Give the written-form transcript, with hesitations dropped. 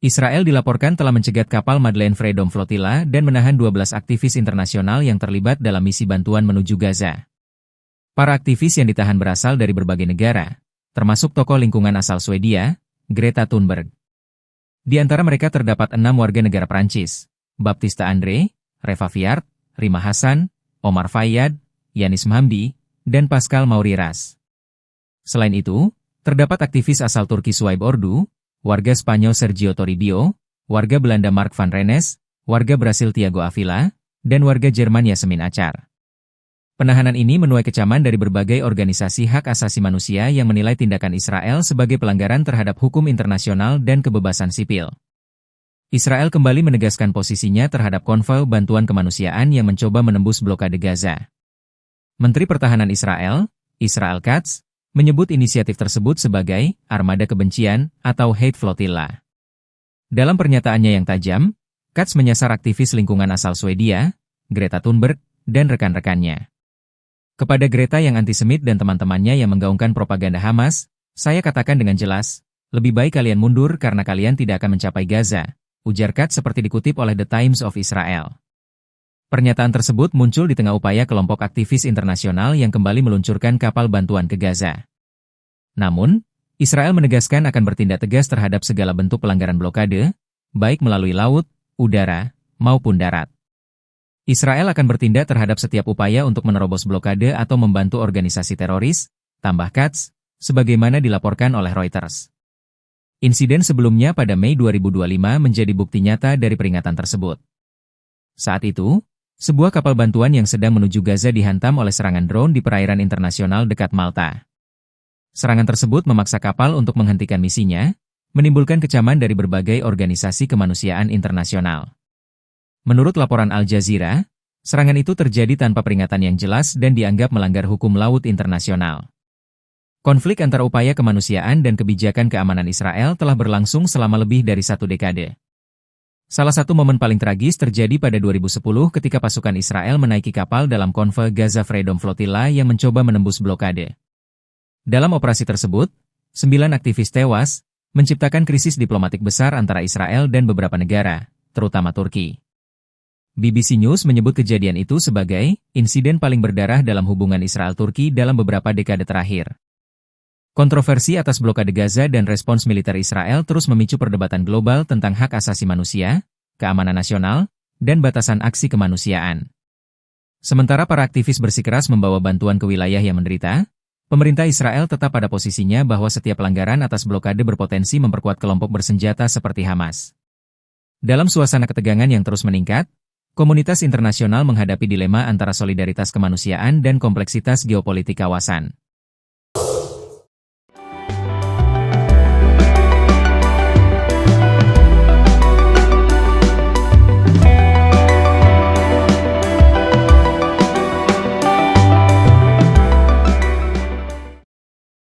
Israel dilaporkan telah mencegat kapal Madeleine Freedom Flotilla dan menahan 12 aktivis internasional yang terlibat dalam misi bantuan menuju Gaza. Para aktivis yang ditahan berasal dari berbagai negara, termasuk tokoh lingkungan asal Swedia, Greta Thunberg. Di antara mereka terdapat 6 warga negara Prancis, Baptiste Andre, Reva Viard, Rima Hassan, Omar Fayyad, Yanis Mhamdi, dan Pascal Mauriras. Selain itu, terdapat aktivis asal Turki Suhaib Ordu, warga Spanyol Sergio Toribio, warga Belanda Mark van Rennes, warga Brasil Thiago Avila, dan warga Jerman Yasemin Acar. Penahanan ini menuai kecaman dari berbagai organisasi hak asasi manusia yang menilai tindakan Israel sebagai pelanggaran terhadap hukum internasional dan kebebasan sipil. Israel kembali menegaskan posisinya terhadap konvoi bantuan kemanusiaan yang mencoba menembus blokade Gaza. Menteri Pertahanan Israel, Israel Katz, menyebut inisiatif tersebut sebagai armada kebencian atau hate flotilla. Dalam pernyataannya yang tajam, Katz menyasar aktivis lingkungan asal Swedia, Greta Thunberg, dan rekan-rekannya. Kepada Greta yang antisemit dan teman-temannya yang menggaungkan propaganda Hamas, saya katakan dengan jelas, lebih baik kalian mundur karena kalian tidak akan mencapai Gaza, ujar Katz seperti dikutip oleh The Times of Israel. Pernyataan tersebut muncul di tengah upaya kelompok aktivis internasional yang kembali meluncurkan kapal bantuan ke Gaza. Namun, Israel menegaskan akan bertindak tegas terhadap segala bentuk pelanggaran blokade, baik melalui laut, udara, maupun darat. Israel akan bertindak terhadap setiap upaya untuk menerobos blokade atau membantu organisasi teroris, tambah Katz, sebagaimana dilaporkan oleh Reuters. Insiden sebelumnya pada Mei 2025 menjadi bukti nyata dari peringatan tersebut. Saat itu, sebuah kapal bantuan yang sedang menuju Gaza dihantam oleh serangan drone di perairan internasional dekat Malta. Serangan tersebut memaksa kapal untuk menghentikan misinya, menimbulkan kecaman dari berbagai organisasi kemanusiaan internasional. Menurut laporan Al Jazeera, serangan itu terjadi tanpa peringatan yang jelas dan dianggap melanggar hukum laut internasional. Konflik antara upaya kemanusiaan dan kebijakan keamanan Israel telah berlangsung selama lebih dari 1 dekade. Salah satu momen paling tragis terjadi pada 2010 ketika pasukan Israel menaiki kapal dalam konvoi Gaza Freedom Flotilla yang mencoba menembus blokade. Dalam operasi tersebut, 9 aktivis tewas, menciptakan krisis diplomatik besar antara Israel dan beberapa negara, terutama Turki. BBC News menyebut kejadian itu sebagai insiden paling berdarah dalam hubungan Israel-Turki dalam beberapa dekade terakhir. Kontroversi atas blokade Gaza dan respons militer Israel terus memicu perdebatan global tentang hak asasi manusia, keamanan nasional, dan batasan aksi kemanusiaan. Sementara para aktivis bersikeras membawa bantuan ke wilayah yang menderita, pemerintah Israel tetap pada posisinya bahwa setiap pelanggaran atas blokade berpotensi memperkuat kelompok bersenjata seperti Hamas. Dalam suasana ketegangan yang terus meningkat, komunitas internasional menghadapi dilema antara solidaritas kemanusiaan dan kompleksitas geopolitik kawasan.